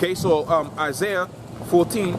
Okay, so Isaiah 14.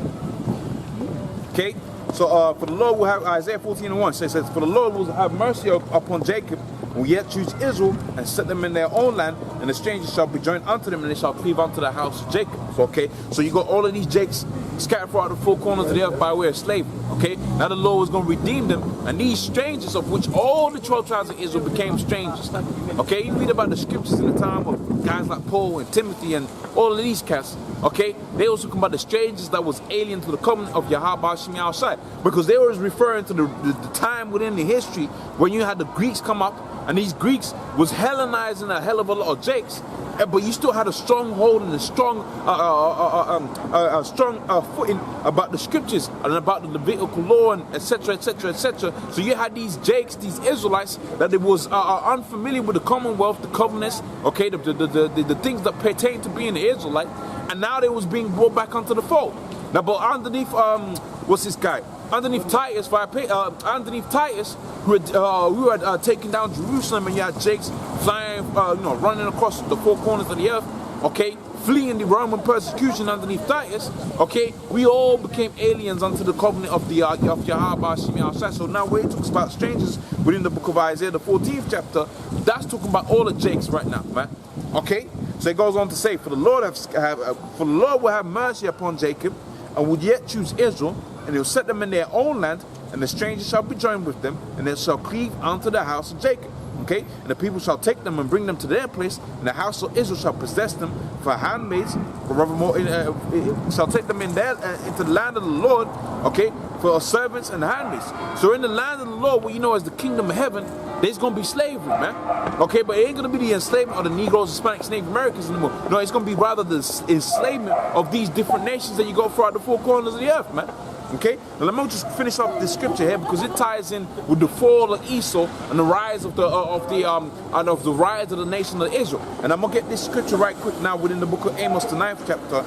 Okay, so for the Lord will have, Isaiah 14:1 says, for the Lord will have mercy upon Jacob, and will yet choose Israel, and set them in their own land, and the strangers shall be joined unto them, and they shall cleave unto the house of Jacob. So, okay, so you got all of these Jakes scattered throughout the four corners of the earth by way of slavery. Okay, now the Lord was going to redeem them, and these strangers, of which all the 12 tribes of Israel became strangers. Okay, you read about the scriptures in the time of guys like Paul and Timothy and all of these cats. Okay, they also come about the strangers that was alien to the covenant of Yahweh Shem outside, because they were referring to the time within the history when you had the Greeks come up, and these Greeks was Hellenizing a hell of a lot of Jakes, but you still had a strong hold and a strong footing about the scriptures and about the Levitical law and etc, etc, etc. So you had these Jakes, these Israelites, that they was unfamiliar with the Commonwealth, the covenants, okay, the things that pertain to being an Israelite, and now they was being brought back onto the fold. Now, but underneath, what's this guy? Underneath Titus, who had taken down Jerusalem, and you had Jakes flying, running across the four corners of the earth, okay, fleeing the Roman persecution underneath Titus, okay, we all became aliens unto the covenant of the Yahweh Shem. So now where it talks about strangers within the book of Isaiah, the 14th chapter, that's talking about all the Jakes right now, man. Okay, so it goes on to say, for the Lord will have mercy upon Jacob, and will yet choose Israel, and he'll set them in their own land, and the strangers shall be joined with them, and they shall cleave unto the house of Jacob. Okay, and the people shall take them and bring them to their place, and the house of Israel shall possess them for handmaids, forevermore. Shall take them in there into the land of the Lord, okay, for servants and handmaids. So in the land of the Lord, what you know as the kingdom of heaven, there's gonna be slavery, man. Okay, but it ain't gonna be the enslavement of the Negroes, Hispanics, Native Americans anymore. No, it's gonna be rather the enslavement of these different nations that you go throughout the four corners of the earth, man. Okay, now let me just finish off this scripture here, because it ties in with the fall of Esau and the rise of the rise of the nation of Israel. And I'm gonna get this scripture right quick now within the book of Amos, the 9th chapter,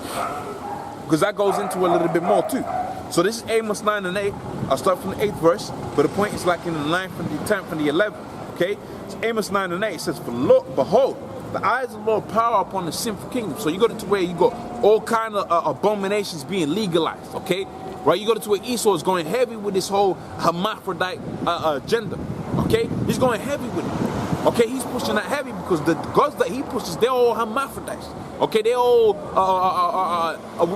because that goes into a little bit more too. So this is Amos 9 and 8. I'll start from the 8th verse, but the point is like in the 9th and the 10th and the 11th. Okay, it's Amos 9 and 8. It says, "For look, behold, the eyes of the Lord power upon the sinful kingdom." So you go to where you got all kind of abominations being legalized. Okay. Right, you go to where Esau is going heavy with this whole hermaphrodite agenda. Okay, he's going heavy with it. Okay, he's pushing that heavy because the gods that he pushes, they're all hermaphrodites. Okay, they all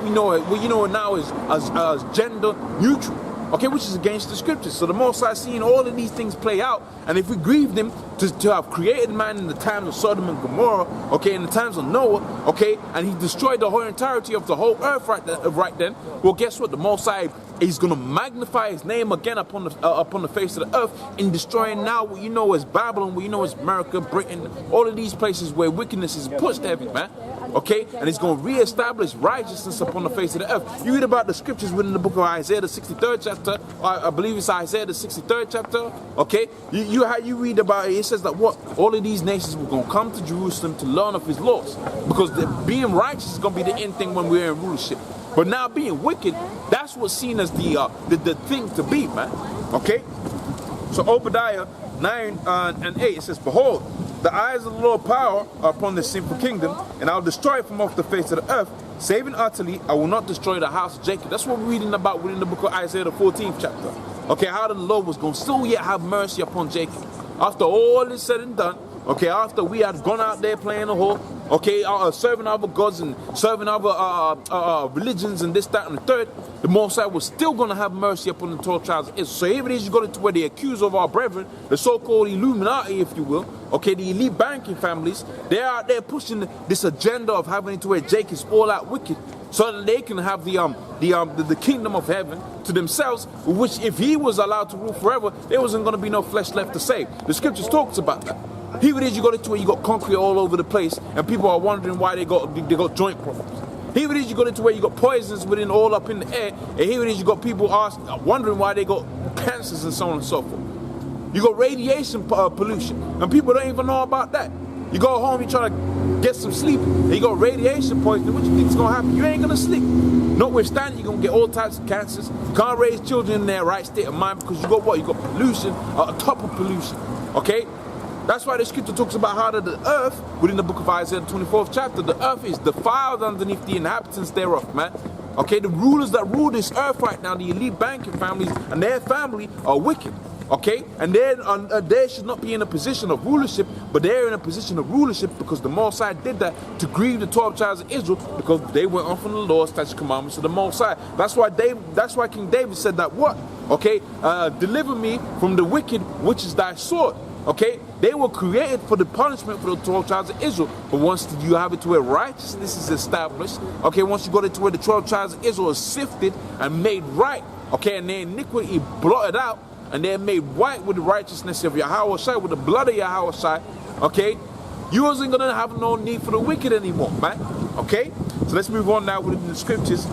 we know it now as gender neutral. Okay, which is against the scriptures. So the Most High seeing all of these things play out, and if we grieve them to have created man in the times of Sodom and Gomorrah, okay, in the times of Noah, okay, and he destroyed the whole entirety of the whole earth right then, well, guess what? The Most High is going to magnify his name again upon the face of the earth in destroying now what you know as Babylon, what you know as America, Britain, all of these places where wickedness is pushed heavy, man. Okay, and it's going to reestablish righteousness upon the face of the earth. You read about the scriptures within the book of Isaiah, the 63rd chapter. I believe it's Isaiah, the 63rd chapter. Okay, you read about it. It says that what all of these nations were going to come to Jerusalem to learn of his laws, because being righteous is going to be the end thing when we're in rulership. But now being wicked, that's what's seen as the thing to be, man. Okay, so Obadiah 9 and 8, it says, "Behold, the eyes of the Lord power are upon this sinful kingdom, and I'll destroy it from off the face of the earth, saving utterly. I will not destroy the house of Jacob." That's what we're reading about within the book of Isaiah, the 14th chapter. Okay, how the Lord was going to still yet have mercy upon Jacob. After all is said and done, okay, after we had gone out there playing the whore, okay, serving other gods and serving other religions and this, that, and the third, the Most High was still going to have mercy upon the 12 tribes of Israel. So here it is, you go to where they accuse of our brethren, the so-called Illuminati, if you will, okay, the elite banking families, they're out there pushing this agenda of having it to where Jake is all out wicked, so that they can have the kingdom of heaven to themselves, which if he was allowed to rule forever, there wasn't going to be no flesh left to save. The scriptures talks about that. Here it is, you go to where you got concrete all over the place, and people are wondering why they got joint problems. Here it is, you go into where you got poisons within all up in the air, and here it is, you got people wondering why they got cancers and so on and so forth. You got radiation pollution, and people don't even know about that. You go home, you try to get some sleep, and you got radiation poisoning. What you think is gonna happen? You ain't gonna sleep. Notwithstanding, you're gonna get all types of cancers. You can't raise children in their right state of mind because you got what? You got pollution on top of pollution. Okay? That's why the scripture talks about how that the earth, within the book of Isaiah, the 24th chapter, the earth is defiled underneath the inhabitants thereof, man. Okay, the rulers that rule this earth right now, the elite banking families and their family are wicked. Okay, and they should not be in a position of rulership, but they're in a position of rulership because the Most High did that to grieve the 12 tribes of Israel, because they went off on the law, statutes, commandments of the Most High. That's why King David said that what? Okay, deliver me from the wicked, which is thy sword. Okay, they were created for the punishment for the 12 tribes of Israel, but once you have it to where righteousness is established, okay, once you go to where the 12 tribes of Israel is sifted and made right, okay, and their iniquity blotted out, and they're made white with the righteousness of Yahweh Shai, with the blood of Yahweh Shai, okay, you wasn't going to have no need for the wicked anymore, man, okay? So let's move on now within the scriptures,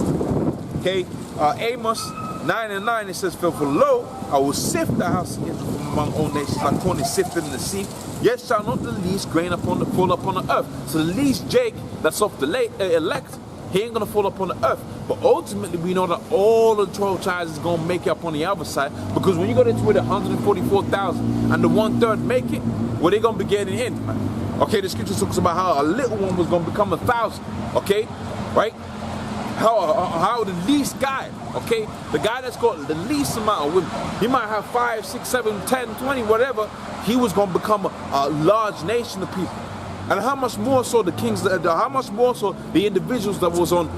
okay? Amos 9:9, it says, for lo, I will sift the house of Israel from among all nations, like corn is sifted in the sea, yet shall not the least grain fall upon the earth. So the least Jake that's of the elect, he ain't gonna fall upon the earth. But ultimately, we know that all the 12 tribes is gonna make it up on the other side, because when you go into the 144,000 and the 1/3 make it, well, they're gonna be getting in, man. Okay, the scripture talks about how a little one was gonna become 1,000. Okay, right? How the least guy, okay, the guy that's got the least amount of women, he might have 5, 6, 7, 10, 20, whatever. He was gonna become a large nation of people. And how much more so the kings, how much more so the individuals that was on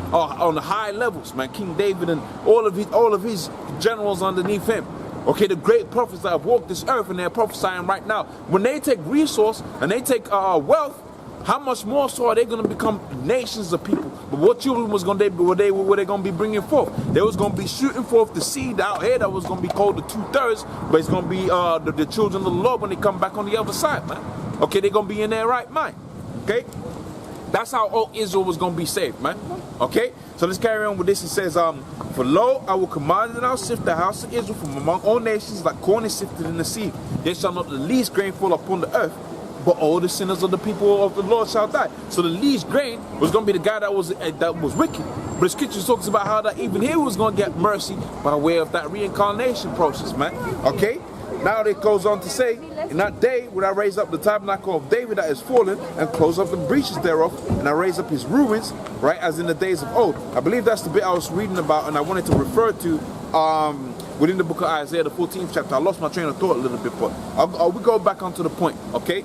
the high levels, man, King David and all of his generals underneath him. Okay, the great prophets that have walked this earth and they're prophesying right now. When they take resource and they take wealth, how much more so are they going to become nations of people? But what children was going to were they going to be bringing forth? They was going to be shooting forth the seed out here that was going to be called the 2/3, but it's going to be the children of the Lord when they come back on the other side, man. Okay, they're going to be in their right mind. Okay, that's how all Israel was going to be saved, man. Okay, so let's carry on with this. It says, for lo, I will command and I'll sift the house of Israel from among all nations like corn is sifted in the sea. There shall not the least grain fall upon the earth, but all the sinners of the people of the Lord shall die. So the least grain was going to be the guy that was wicked. But the scripture talks about how that even he was going to get mercy by way of that reincarnation process, man. Okay? Now it goes on to say, in that day would I raise up the tabernacle of David that is fallen, and close up the breaches thereof, and I raise up his ruins, right, as in the days of old. I believe that's the bit I was reading about, and I wanted to refer to within the book of Isaiah, the 14th chapter. I lost my train of thought a little bit, but we go back onto the point, okay?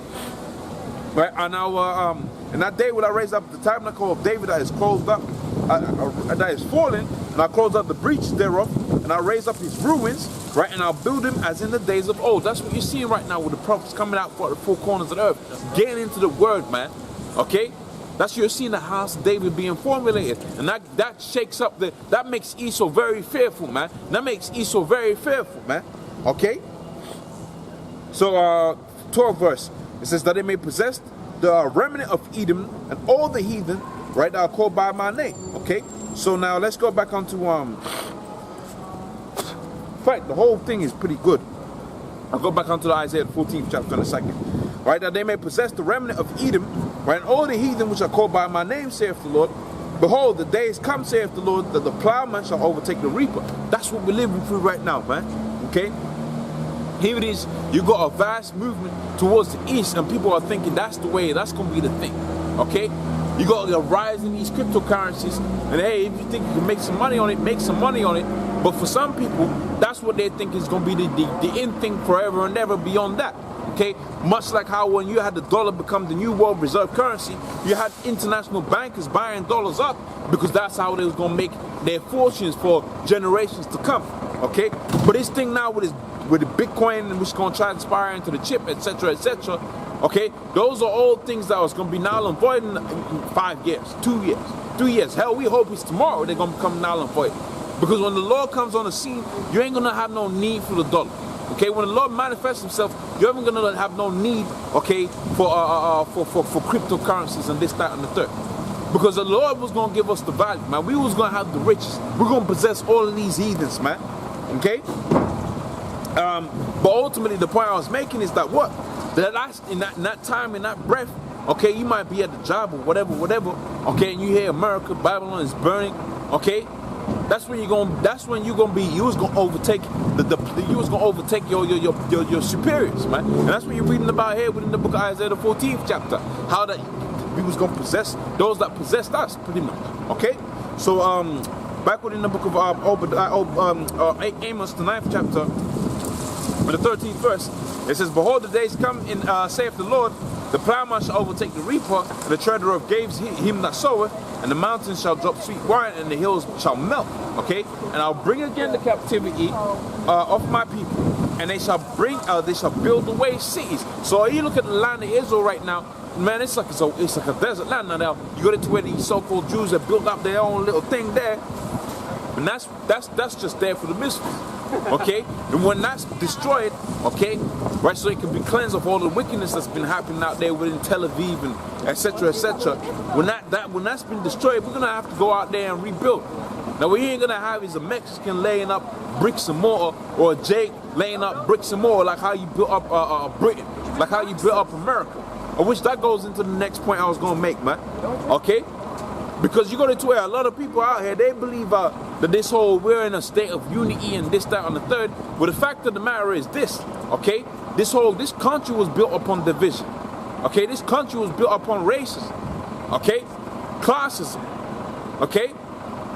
Right, and now in that day will I raise up the tabernacle of David that is closed up, that is fallen, and I close up the breaches thereof, and I raise up his ruins, right, and I'll build him as in the days of old. That's what you're seeing right now with the prophets coming out for the four corners of the earth, getting into the word, man. Okay, that's you're seeing the house of David being formulated, and that shakes up that makes Esau very fearful, man. That makes Esau very fearful, man. Okay, so 12th verse, it says that they may possess the remnant of Edom and all the heathen, right, that are called by my name. Okay, so now let's go back onto in fact, the whole thing is pretty good. I'll go back onto the Isaiah 14th chapter in a second. Right, that they may possess the remnant of Edom, right, and all the heathen which are called by my name, saith the Lord. Behold, the days come, saith the Lord, that the plowman shall overtake the reaper. That's what we're living through right now, man. Okay? Here it is, you got a vast movement towards the east, and people are thinking that's the way, that's going to be the thing. Okay? You got a rise in these cryptocurrencies, and hey, if you think you can make some money on it, make some money on it. But for some people, that's what they think is going to be the in thing forever and ever beyond that. Okay, much like how when you had the dollar become the new world reserve currency, you had international bankers buying dollars up because that's how they was gonna make their fortunes for generations to come. Okay, but this thing now with the Bitcoin, which is gonna transpire into the chip, etc., etc. Okay, those are all things that was gonna be null and void in 5 years, 2 years, 3 years. Hell, we hope it's tomorrow they're gonna become null and void. Because when the Lord comes on the scene, you ain't gonna have no need for the dollar. Okay, when the Lord manifests himself, you're even gonna have no need, okay, for cryptocurrencies and this, that, and the third. Because the Lord was gonna give us the value, man. We was gonna have the riches. We're gonna possess all of these heathens, man. Okay? But ultimately the point I was making is that what? In that time, in that breath, okay, you might be at the job or whatever, okay, and you hear America, Babylon is burning, okay? that's when you're gonna be, you was gonna overtake you was gonna overtake your superiors, man. And that's what you're reading about here within the book of Isaiah, the 14th chapter, how that we was gonna possess those that possessed us, pretty much. Okay, so back within the book of Amos, the 9th chapter, the 13th verse, it says, "Behold, the days come in, saith the Lord, the plowman shall overtake the reaper, and the treader of gaves him that soweth, and the mountains shall drop sweet wine, and the hills shall melt." Okay, and I'll bring again the captivity of my people, and they shall build away cities. So you look at the land of Israel right now, man, it's like a desert land now. You go to where these so-called Jews have built up their own little thing there, and that's just there for the misfits. Okay, and when that's destroyed, okay, right, so it can be cleansed of all the wickedness that's been happening out there within Tel Aviv and etc. etc. When that's been destroyed, we're gonna have to go out there and rebuild. Now what you ain't gonna have is a Mexican laying up bricks and mortar, or a Jake laying up bricks and mortar, like how you built up Britain, like how you built up America. Of which that goes into the next point I was gonna make, man. Okay. Because you go to where a lot of people out here, they believe that we're in a state of unity and this, that, and the third. But the fact of the matter is this, okay? This country was built upon division. Okay, this country was built upon racism. Okay? Classism. Okay?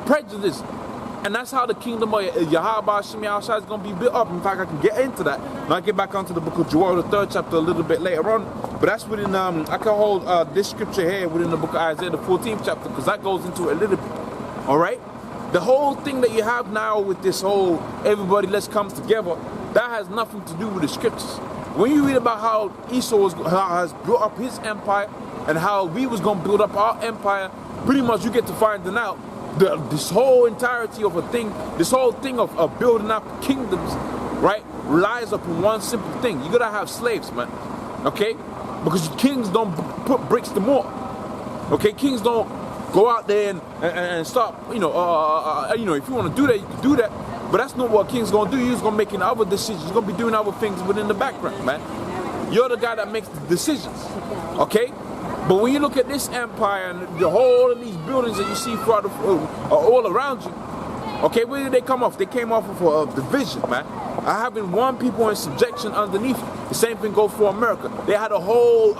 Prejudice. And that's how the kingdom of Yahweh Shem Yahushua is going to be built up. In fact, I can get into that. And I'll get back onto the book of Joel, the 3rd chapter, a little bit later on. But that's within, I can hold this scripture here within the book of Isaiah, the 14th chapter, because that goes into it a little bit. All right? The whole thing that you have now with this whole everybody let's come together, that has nothing to do with the scriptures. When you read about how Esau has built up his empire and how we was going to build up our empire, pretty much you get to finding out this whole entirety of a thing, this whole thing of building up kingdoms, right, relies upon one simple thing. You gotta have slaves, man. Okay? Because kings don't put bricks to mortar. Okay? Kings don't go out there and start, if you want to do that, you can do that. But that's not what king's gonna do. He's gonna make other decisions. He's gonna be doing other things within the background, man. You're the guy that makes the decisions. Okay? But when you look at this empire and the whole of these buildings that you see throughout all around you, okay, where did they come off? They came off of a division, man. Having one people in subjection underneath. The same thing goes for America. They had a whole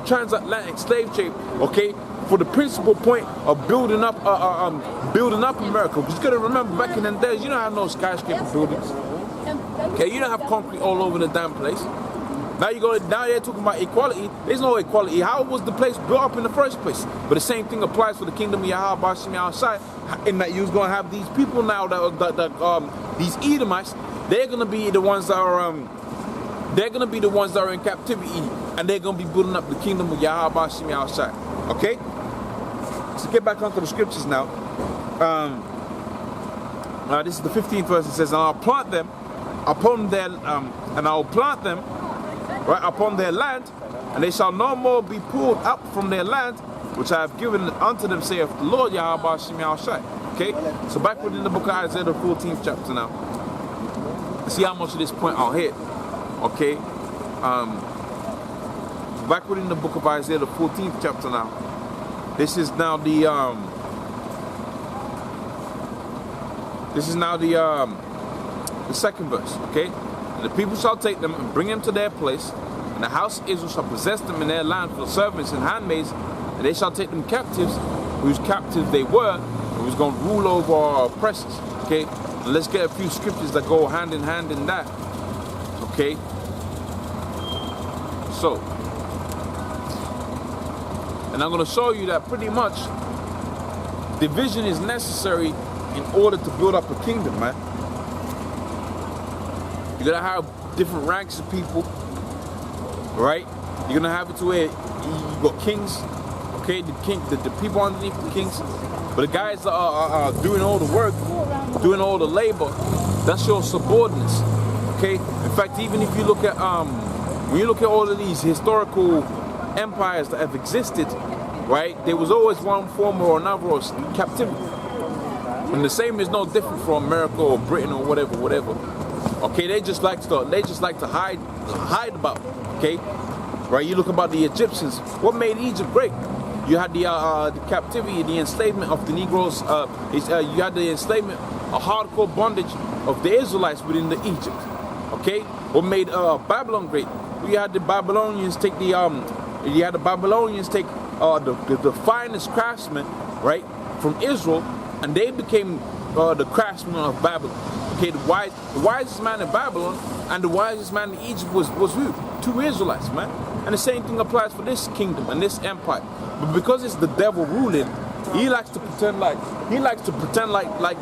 transatlantic slave trade, okay, for the principal point of building up America. Because you gotta remember, back in the days, you don't have no skyscraper buildings. Okay, you don't have concrete all over the damn place. Now they're talking about equality. There's no equality. How was the place built up in the first place? But the same thing applies for the kingdom of Yahweh Shem Yahushua, in that you're going to have these people now these Edomites. They're going to be the ones that are in captivity, and they're going to be building up the kingdom of Yahweh Shem Yahushua. Okay? So get back onto the scriptures now. This is the 15th verse. It says, "And I'll plant them upon their right upon their land, and they shall no more be pulled up from their land, which I have given unto them, saith the Lord Yahweh Shem Yahushua." Okay, so back within the book of Isaiah, the 14th chapter now. See how much of this point I'll hit. Okay, back within the book of Isaiah, the 14th chapter now. This is now the second verse. Okay. "The people shall take them and bring them to their place, and the house of Israel shall possess them in their land for servants and handmaids, and they shall take them captives, whose captives they were, and who's going to rule over our oppressors." Okay, and let's get a few scriptures that go hand in hand in that. Okay, so, and I'm going to show you that pretty much division is necessary in order to build up a kingdom, man. You're gonna have different ranks of people, right? You're gonna have it to where you got kings, okay? The people underneath the kings, but the guys that are doing all the work, doing all the labor, that's your subordinates, okay? In fact, even if you look at when you look at all of these historical empires that have existed, right? There was always one form or another of captivity, and the same is no different for America or Britain or whatever. Okay, they just like to hide about, okay? Right, you look about the Egyptians. What made Egypt great? You had the captivity, the enslavement of the Negroes. You had the enslavement, a hardcore bondage of the Israelites within the Egypt. Okay, what made Babylon great? You had the Babylonians take the finest craftsmen, right, from Israel, and they became the craftsmen of Babylon. Okay, the wisest man in Babylon and the wisest man in Egypt was who? Two Israelites, man. And the same thing applies for this kingdom and this empire. But because it's the devil ruling, he likes to pretend like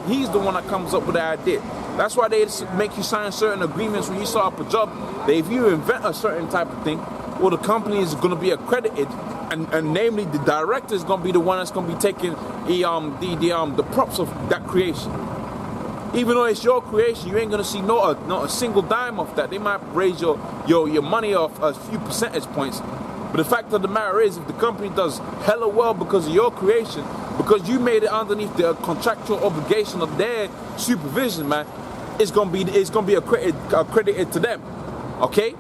he's the one that comes up with the idea. That's why they make you sign certain agreements when you start up a job. That if you invent a certain type of thing, well, the company is going to be accredited, and namely the director is going to be the one that's going to be taking the props of that creation. Even though it's your creation, you ain't going to see not a single dime of that. They might raise your money off a few percentage points. But the fact of the matter is, if the company does hella well because of your creation, because you made it underneath the contractual obligation of their supervision, man, it's gonna be accredited to them. Okay?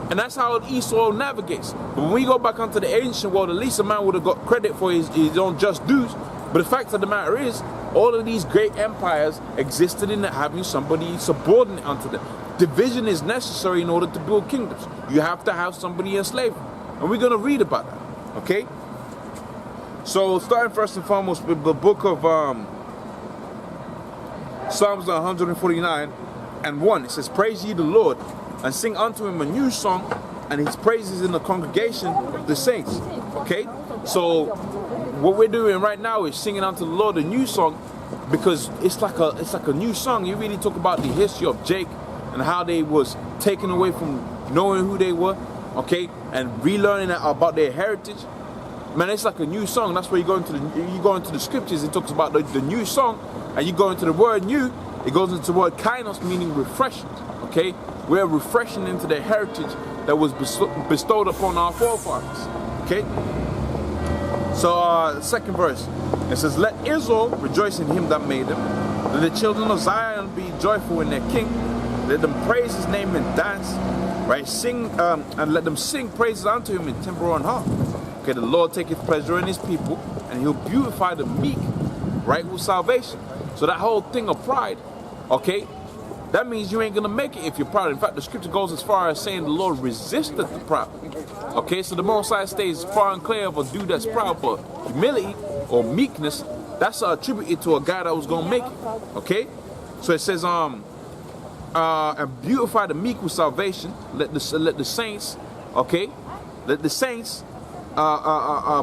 And that's how Esau navigates. But when we go back onto the ancient world, at least a man would have got credit for his own just dues. But the fact of the matter is, all of these great empires existed in having somebody subordinate unto them. Division is necessary in order to build kingdoms. You have to have somebody enslaved. And we're going to read about that. Okay? So, starting first and foremost with the book of Psalms 149 and 1. It says, "Praise ye the Lord, and sing unto him a new song, and his praises in the congregation of the saints." Okay? So, what we're doing right now is singing unto the Lord a new song, because it's like a new song. You really talk about the history of Jacob and how they was taken away from knowing who they were, okay, and relearning about their heritage. Man, it's like a new song. That's where you go into the scriptures. It talks about the new song, and you go into the word new. It goes into the word kainos, meaning refreshing. Okay, we're refreshing into the heritage that was bestowed upon our forefathers. Okay. So, second verse, it says, "Let Israel rejoice in him that made them. Let the children of Zion be joyful in their king. Let them praise his name and dance, right? Sing, and let them sing praises unto him in timbrel and harp. Okay, the Lord taketh pleasure in his people, and he'll beautify the meek, right, with salvation." So that whole thing of pride, okay, that means you ain't gonna make it if you're proud. In fact, the scripture goes as far as saying the Lord resisted the proud. Okay, so the Most High stays far and clear of a dude that's proud, but humility or meekness, that's attributed to a guy that was gonna make it. Okay, so it says and beautify the meek with salvation. Let the saints, okay, let the saints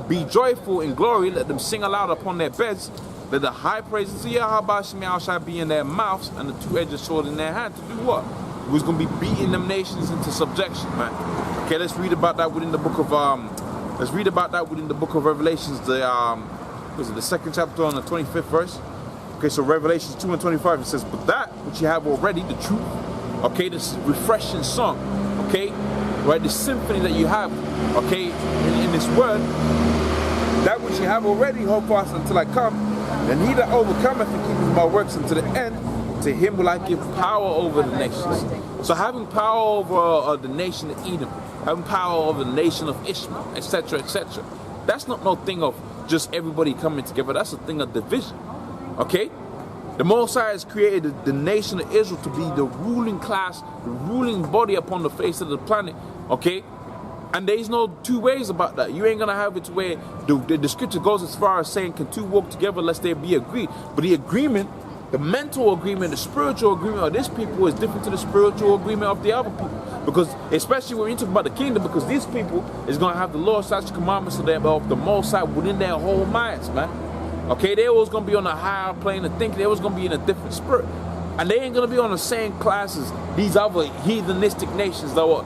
be joyful in glory. Let them sing aloud upon their beds. Let the high praises of Yahweh shall be in their mouths, and the two-edged sword in their hand. To do what? Who's going to be beating them nations into subjection, man. Okay, let's read about that within the book of Revelations, the second chapter on the 25th verse. Okay, so Revelations 2 and 25, it says, "But that which you have already, the truth," okay, this refreshing song, okay, right, the symphony that you have, okay, in this word, "That which you have already, hold fast until I come. And he that overcometh and keepeth my works unto the end, to him will I give power over the nations." So having power over the nation of Edom, having power over the nation of Ishmael, etc., etc., that's not no thing of just everybody coming together. That's a thing of division. Okay? The Most High has created the nation of Israel to be the ruling class, the ruling body upon the face of the planet. Okay? And there's no two ways about that. You ain't going to have it to where the scripture goes as far as saying, "Can two walk together lest they be agreed?" But the agreement, the mental agreement, the spiritual agreement of this people is different to the spiritual agreement of the other people. Because, especially when you talk about the kingdom, because these people is going to have the law, statutes, commandments of the Most High within their whole minds, man. Okay, they always going to be on a higher plane of thinking. They always going to be in a different spirit. And they ain't going to be on the same class as these other heathenistic nations that we're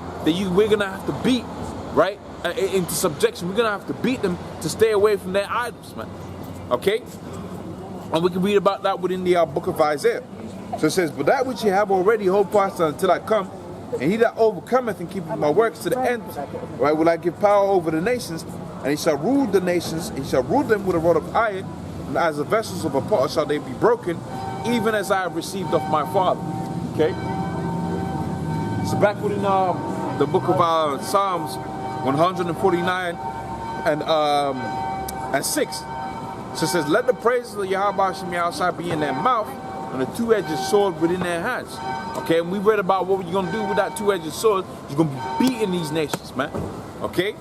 going to have to beat, right, into subjection. We're going to have to beat them to stay away from their idols, man. Okay? And we can read about that within the book of Isaiah. So it says, "But that which ye have already, hold fast until I come. And he that overcometh and keepeth my works to the end, right, will I give power over the nations. And he shall rule the nations. He shall rule them with a rod of iron. And as the vessels of a potter shall they be broken, even as I have received of my Father." Okay? So back within the book of Psalms 149 and and 6. So it says, let the praises of Yahweh Shem Yahushua be in their mouth and a two-edged sword within their hands. Okay, and we read about what you're going to do with that two-edged sword. You're going to be beating these nations, man. Okay?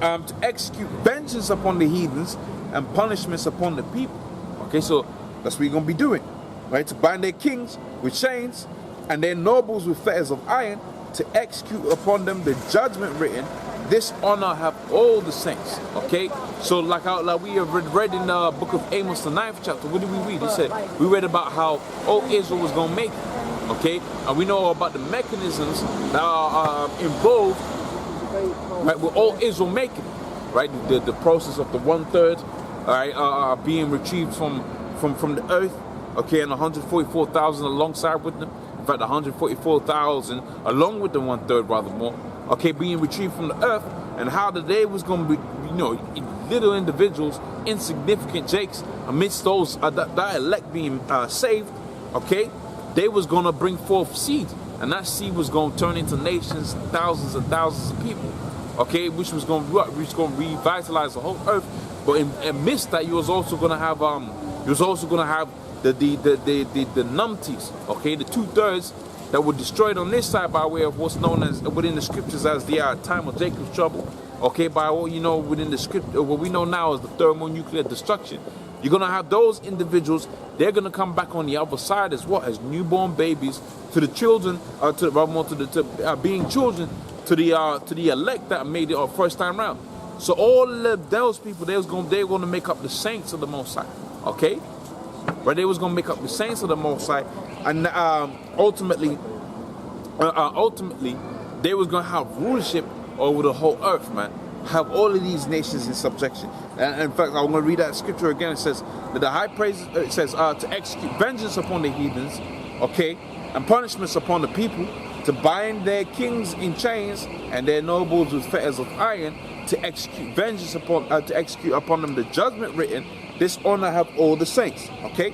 To execute vengeance upon the heathens and punishments upon the people. Okay, so that's what you're going to be doing. Right? To bind their kings with chains and their nobles with fetters of iron, to execute upon them the judgment written. This honor have all the saints. Okay, so like we have read in the book of Amos, the 9th chapter. What did we read? He said we read about how all Israel was going to make it. Okay, and we know about the mechanisms that are involved, right, with all Israel making it. Right, the process of the 1/3, all right, being retrieved from the earth. Okay, and 144,000 alongside with them. In fact, 144,000 along with the 1/3, rather more. Okay, being retrieved from the earth, and how the day was going to be, little individuals, insignificant jakes, amidst those that elect being saved. Okay, they was going to bring forth seed, and that seed was going to turn into nations, thousands and thousands of people. Okay, which was going to revitalize the whole earth. But amidst that, you was also going to have the numpties. Okay, the 2/3 that were destroyed on this side by way of what's known as within the scriptures as the time of Jacob's trouble. Okay, by what within the script, what we know now as the thermonuclear destruction. You're gonna have those individuals. They're gonna come back on the other side as what, as newborn babies to the children, being children to the elect that made it first time round. So all of those people, they're gonna make up the saints of the Most High. Okay, right? They was gonna make up the saints of the Most High. And ultimately, they was gonna have rulership over the whole earth, man. Have all of these nations in subjection. And in fact, I'm gonna read that scripture again. It says that the high praises. It says to execute vengeance upon the heathens, okay, and punishments upon the people, to bind their kings in chains and their nobles with fetters of iron, to execute vengeance upon, to execute upon them the judgment written. This honor have all the saints. Okay.